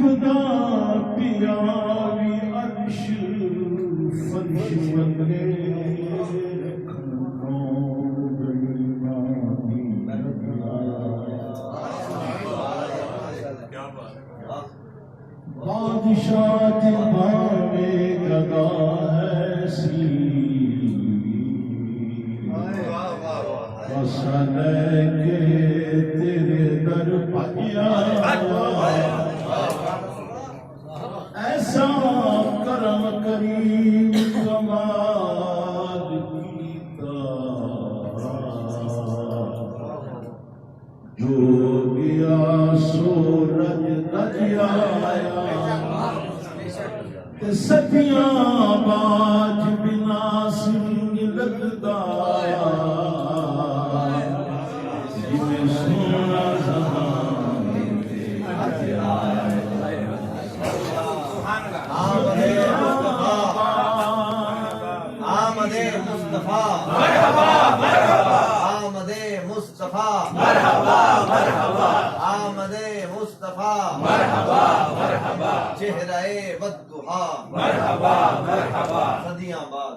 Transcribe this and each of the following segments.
खुदा पियावी अर्श फर्श बंदे बादशाह भावे गदा है सी के तेरे दर पाया ऐसा करम करीम कमाल कीता जो गया सूरज दरिया सदियां बाज बिना सिंह लगदा जिन्हें सोना आमदे मुस्तफा मरहबा मरहबा आमदे मुस्तफा मरहबा मरहबा आमदे मुस्तफा मरहबा मरहबा चेहरे वद्दुहा मरहबा मरहबा सदियां बाद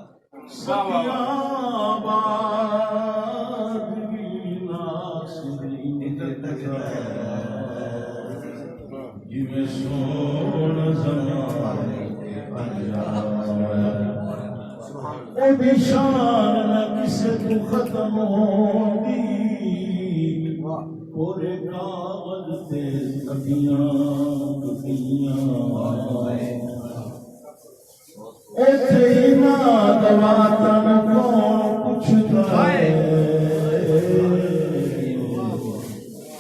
जिन्हें सोना ओ शान न किसे तू खत्म होती पूरे कागज से कबियां ऐसे ही ना दवातन कौन पूछता है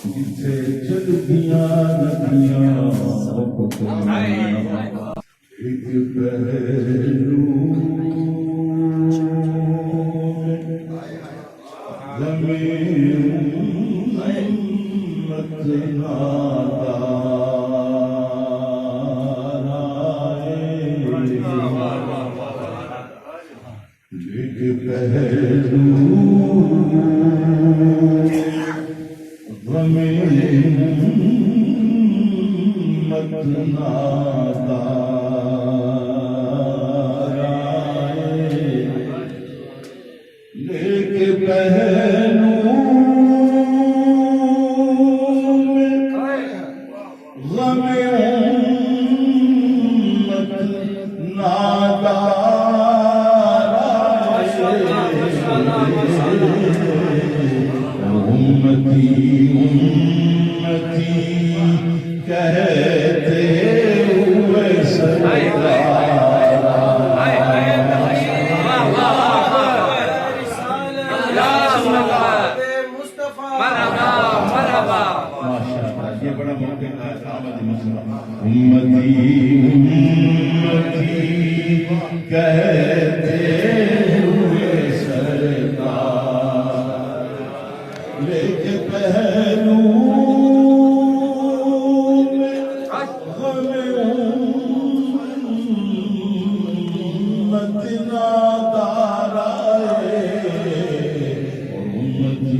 जिसे चलतियां नदियां एक पहलू कहते हुए सरकार लेके पहलू में हमें उम्मत नादाराए उम्मती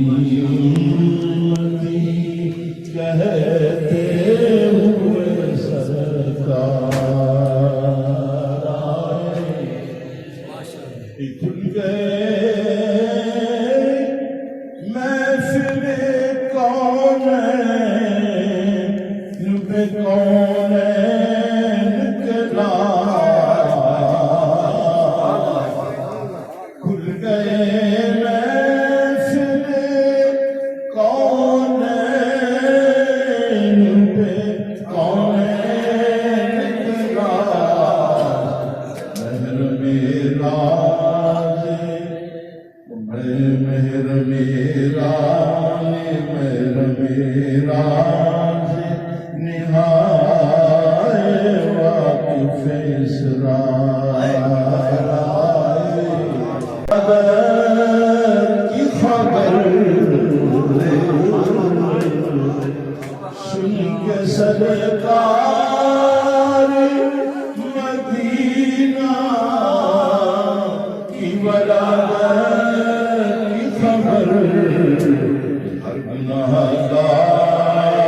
कहते हुए सरकार खुल गए महफिल कौन पे कौन निकला खुल गए महफिल कौन पे कौन निकला मेहर मेरा निहाय वाकिफ इसरार की खबर सुन के सरकार मदीना की वलादत की खबर हर गुनाहगार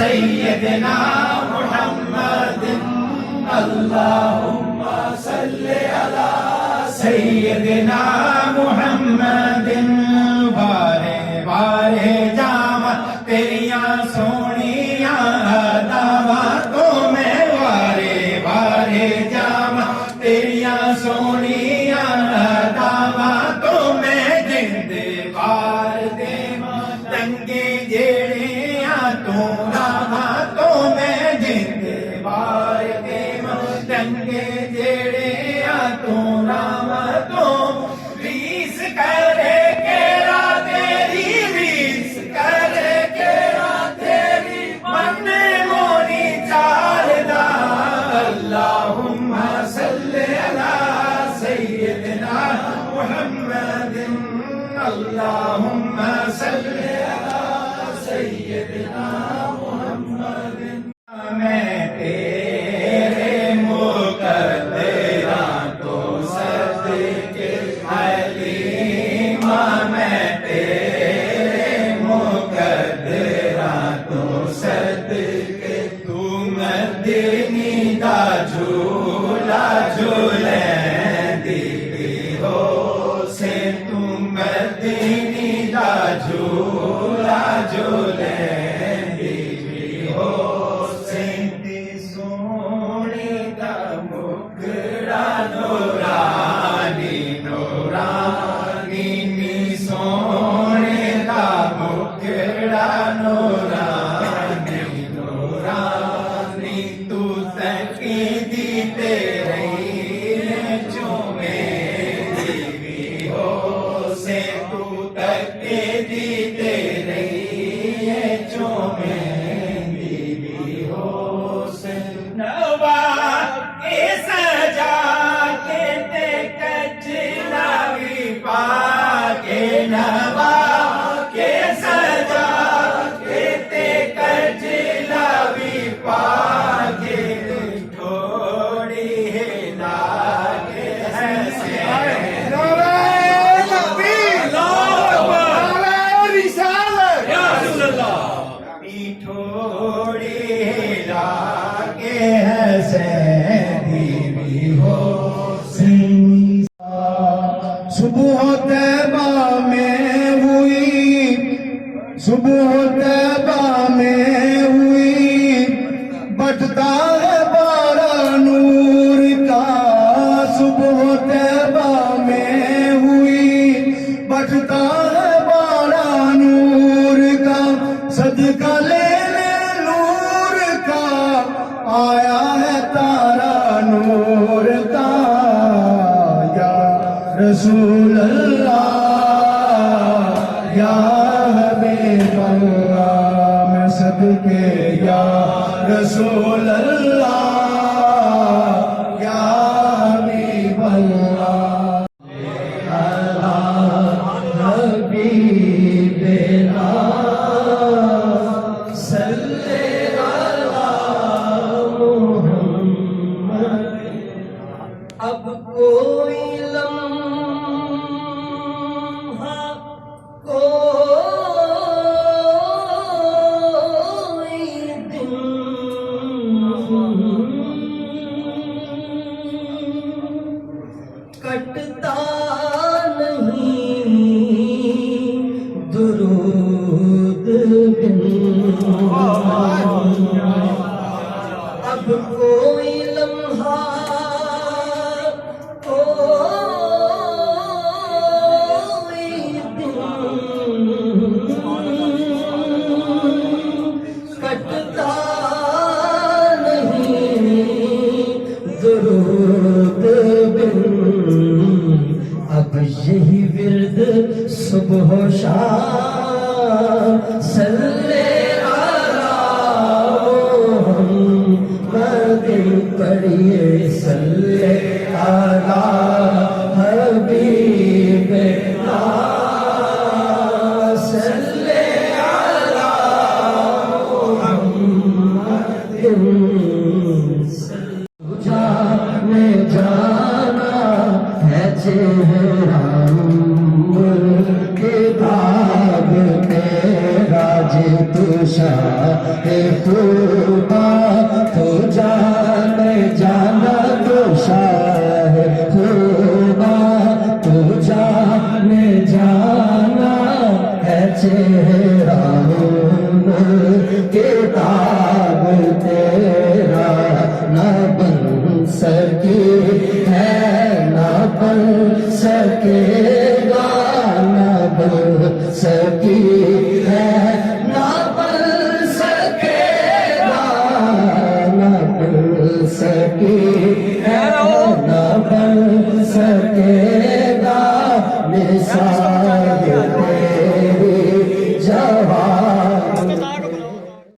सय्यदना मुहम्मदिन अल्लाहुम्मा सल्लि अला सय्यदना मुहम्मदिन बारे बारे जावा तेरियां सोनियां दावतों में वारे वारे जावा तेरियां सोनियां दावतों में जिंदे बार देवा टंगे जेड़ियां तू रावतों में जिंदे बार देवा टंगे जेड़ियां तू रावतों रीस करे केरा तेरी रीस करे केरा तेरी मन मोनी चालदा अल्लाहुम्मा सल्लि अला सय्यदना मुहम्मदिन अल्लाहुम्मा सल्लि अला सय्यदना मुहम्मदिन मैं तेरे मुकद्दरा तो सदके हलीमा मैं तेरे मुकद्दरा तो सदके तू मदीनी दा झूला झूलैंदी हो से तू मदीनी दा झूला झूलैंदी हो से ती सोने दा मुखड़ा नूरानी नूरानी नी सोने दा मुखड़ा नूरानी नूरानी तू तकी दी तेरे चुमे दीवी हो से तू तकी दी तेरे चुमे दीवी हो से नवा के सजा के ते कचलावी पाके नवा के सजा के ते कचलावी पाके थोड़ी हिला के हंसे थोड़ी हिला के हंसे दीवी हो सुबह तैबा में हुई सुबह तैबा में हुई बटता है बारा नूर का सुबह तैबा में हुई बटता है बारा नूर का सदका ले ले नूर का आया है तारा नूर का या रसूल अल्लाह या हबीब अल्लाह मैं सदके या रसूल अल्लाह या हबीब अल्लाह हबीब अल्लाह सल्ले अला मुहम्मद अब कोई लम्हा कोई दिन कटता नहीं दुरूद बिन अब कोई लम्हा कोई दिन कटता नहीं दुरूद बिन अब यही विर्द सुबह शाम सल्ले अला मुहम्मदिन पढ़िए सल्ले अला हबीब अल्लाह सल्ले अला मुहम्मदिन जाने जाना है चेहरा के दाग तू शाह खुदा तू जाने जाना तू शाह खुदा तू जाने जाना है चेहरा किताब तेरा न बन सकी है न बन सकेगा न बन सकी है न बन सकेगा न बन सकी है न बन सकेगा मिसाल